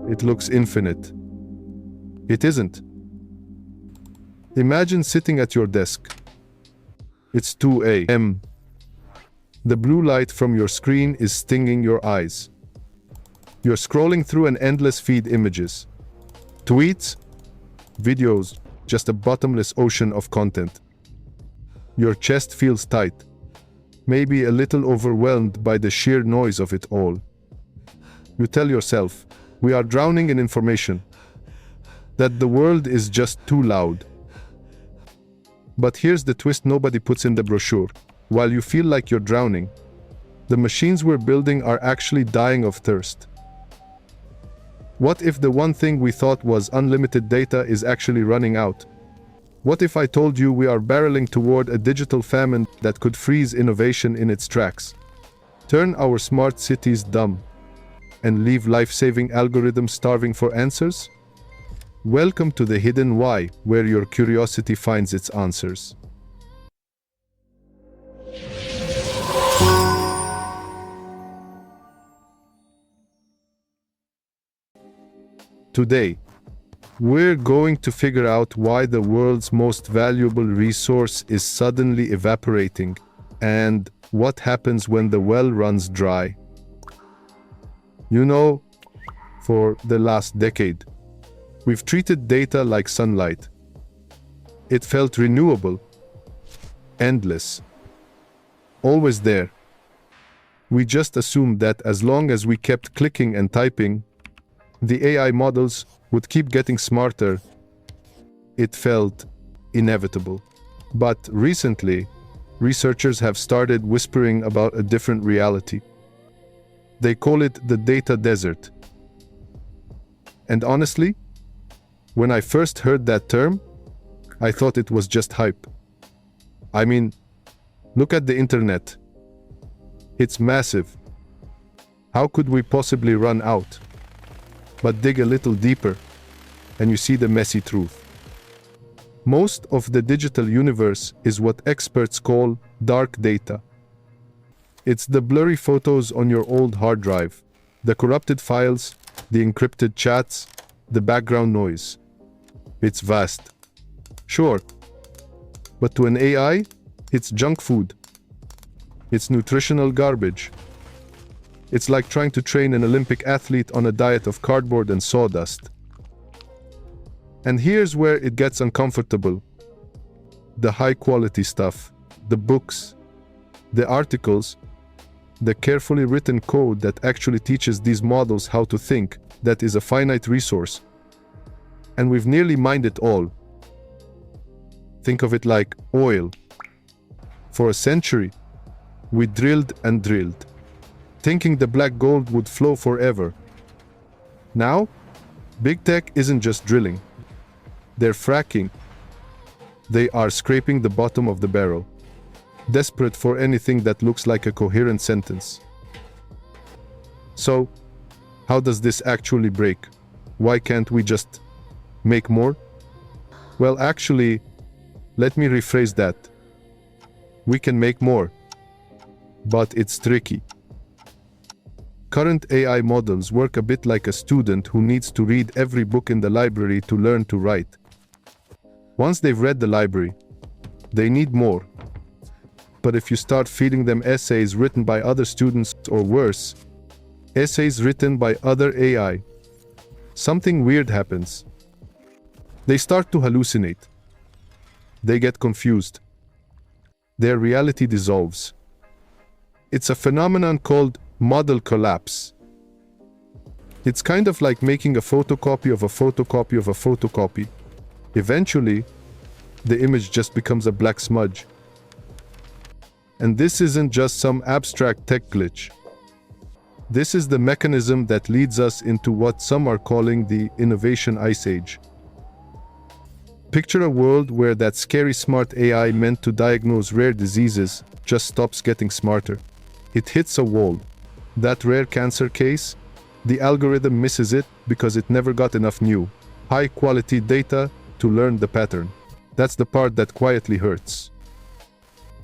it looks infinite. It isn't. Imagine sitting at your desk. It's 2 a.m. The blue light from your screen is stinging your eyes. You're scrolling through an endless feed images, tweets, videos, just a bottomless ocean of content. Your chest feels tight, maybe a little overwhelmed by the sheer noise of it all. You tell yourself, we are drowning in information, that the world is just too loud. But here's the twist nobody puts in the brochure. While you feel like you're drowning, the machines we're building are actually dying of thirst. What if the one thing we thought was unlimited data is actually running out? What if I told you we are barreling toward a digital famine that could freeze innovation in its tracks, turn our smart cities dumb, and leave life-saving algorithms starving for answers? Welcome to the Hidden Why, where your curiosity finds its answers. Today, we're going to figure out why the world's most valuable resource is suddenly evaporating, and what happens when the well runs dry. You know, for the last decade, we've treated data like sunlight. It felt renewable, endless, always there. We just assumed that as long as we kept clicking and typing, the AI models would keep getting smarter. It felt inevitable. But recently, researchers have started whispering about a different reality. They call it the data desert. And honestly, when I first heard that term, I thought it was just hype. I mean, look at the internet. It's massive. How could we possibly run out? But dig a little deeper, and you see the messy truth. Most of the digital universe is what experts call dark data. It's the blurry photos on your old hard drive, the corrupted files, the encrypted chats, the background noise. It's vast. Sure. But to an AI, it's junk food. It's nutritional garbage. It's like trying to train an Olympic athlete on a diet of cardboard and sawdust. And here's where it gets uncomfortable. The high-quality stuff, the books, the articles, the carefully written code that actually teaches these models how to think, that is a finite resource. And we've nearly mined it all. Think of it like oil. For a century, we drilled and drilled, thinking the black gold would flow forever. Now, big tech isn't just drilling. They're fracking. They are scraping the bottom of the barrel, desperate for anything that looks like a coherent sentence. So, how does this actually break? Why can't we just make more? Well, actually, let me rephrase that. We can make more, but it's tricky. Current AI models work a bit like a student who needs to read every book in the library to learn to write. Once they've read the library, they need more. But if you start feeding them essays written by other students, or worse, essays written by other AI, something weird happens. They start to hallucinate. They get confused. Their reality dissolves. It's a phenomenon called model collapse. It's kind of like making a photocopy of a photocopy of a photocopy. Eventually, the image just becomes a black smudge. And this isn't just some abstract tech glitch. This is the mechanism that leads us into what some are calling the innovation ice age. Picture a world where that scary smart AI meant to diagnose rare diseases just stops getting smarter. It hits a wall. That rare cancer case, the algorithm misses it because it never got enough new, high-quality data to learn the pattern. That's the part that quietly hurts.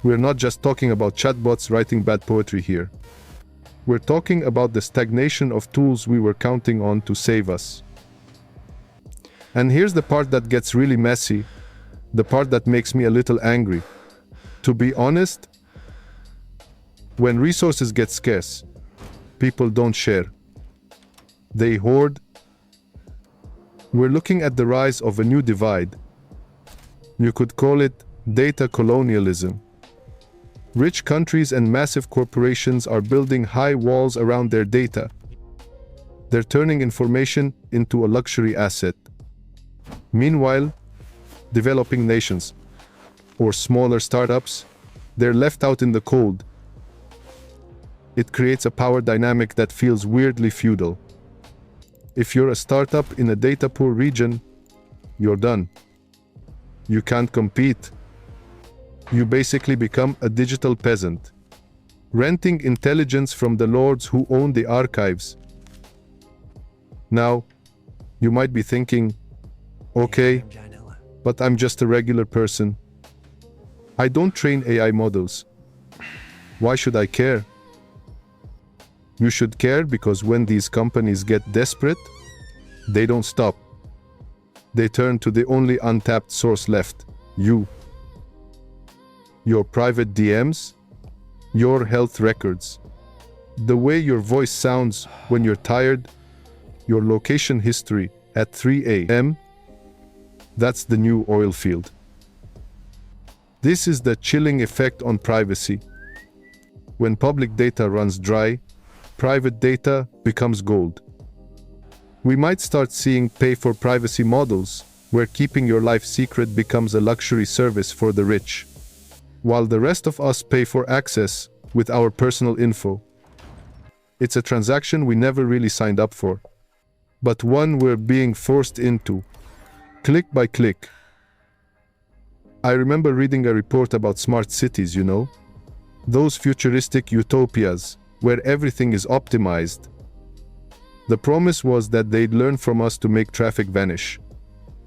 We're not just talking about chatbots writing bad poetry here. We're talking about the stagnation of tools we were counting on to save us. And here's the part that gets really messy, the part that makes me a little angry. To be honest, when resources get scarce, people don't share. They hoard. We're looking at the rise of a new divide. You could call it data colonialism. Rich countries and massive corporations are building high walls around their data. They're turning information into a luxury asset. Meanwhile, developing nations, or smaller startups, they're left out in the cold. It creates a power dynamic that feels weirdly feudal. If you're a startup in a data-poor region, you're done. You can't compete. You basically become a digital peasant, renting intelligence from the lords who own the archives. Now, you might be thinking, okay, but I'm just a regular person. I don't train AI models. Why should I care? You should care because when these companies get desperate, they don't stop. They turn to the only untapped source left, you. Your private DMs, your health records, the way your voice sounds when you're tired, your location history at 3 a.m., that's the new oil field. This is the chilling effect on privacy. When public data runs dry, private data becomes gold. We might start seeing pay-for-privacy models, where keeping your life secret becomes a luxury service for the rich, while the rest of us pay for access with our personal info. It's a transaction we never really signed up for, but one we're being forced into, click by click. I remember reading a report about smart cities, those futuristic utopias where everything is optimized. The promise was that they'd learn from us to make traffic vanish,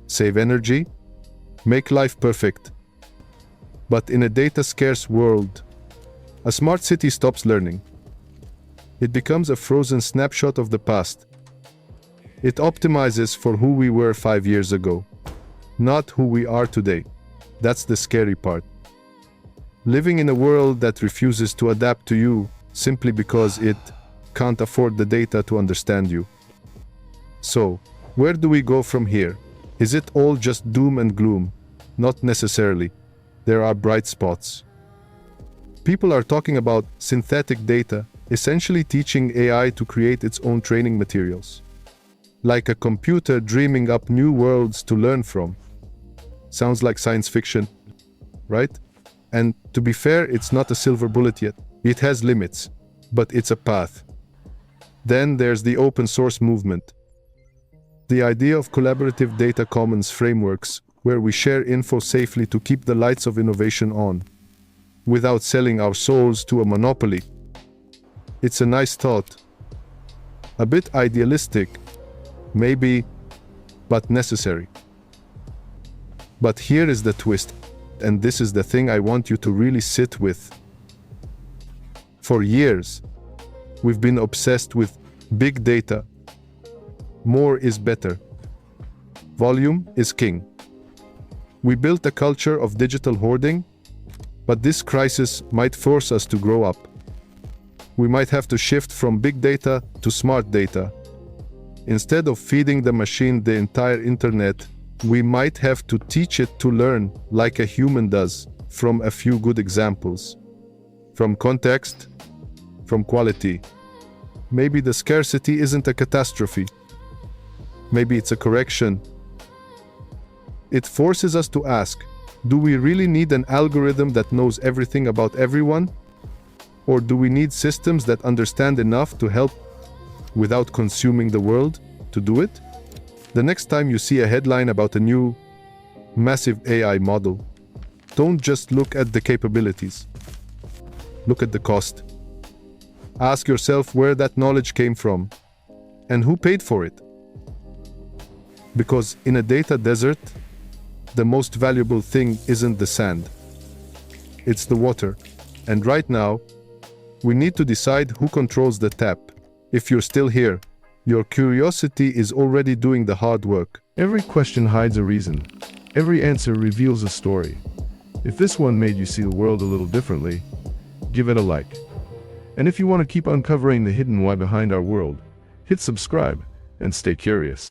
save energy, make life perfect. But in a data-scarce world, a smart city stops learning. It becomes a frozen snapshot of the past. It optimizes for who we were 5 years ago, not who we are today. That's the scary part. Living in a world that refuses to adapt to you simply because it can't afford the data to understand you. So, where do we go from here? Is it all just doom and gloom? Not necessarily. There are bright spots. People are talking about synthetic data, essentially teaching AI to create its own training materials. Like a computer dreaming up new worlds to learn from. Sounds like science fiction, right? And to be fair, it's not a silver bullet yet. It has limits, but it's a path. Then there's the open source movement. The idea of collaborative data commons frameworks, where we share info safely to keep the lights of innovation on, without selling our souls to a monopoly. It's a nice thought. A bit idealistic, maybe, but necessary. But here is the twist, and this is the thing I want you to really sit with. For years, we've been obsessed with big data. More is better. Volume is king. We built a culture of digital hoarding, but this crisis might force us to grow up. We might have to shift from big data to smart data. Instead of feeding the machine the entire internet, we might have to teach it to learn like a human does, from a few good examples. From context, from quality. Maybe the scarcity isn't a catastrophe. Maybe it's a correction. It forces us to ask, do we really need an algorithm that knows everything about everyone? Or do we need systems that understand enough to help without consuming the world to do it? The next time you see a headline about a new, massive AI model, don't just look at the capabilities. Look at the cost. Ask yourself where that knowledge came from and who paid for it. Because in a data desert, the most valuable thing isn't the sand. It's the water. And right now, We need to decide who controls the tap. If you're still here, your curiosity is already doing the hard work. Every question hides a reason. Every answer reveals a story. If this one made you see the world a little differently, give it a like. And if you want to keep uncovering the hidden why behind our world, hit subscribe and stay curious.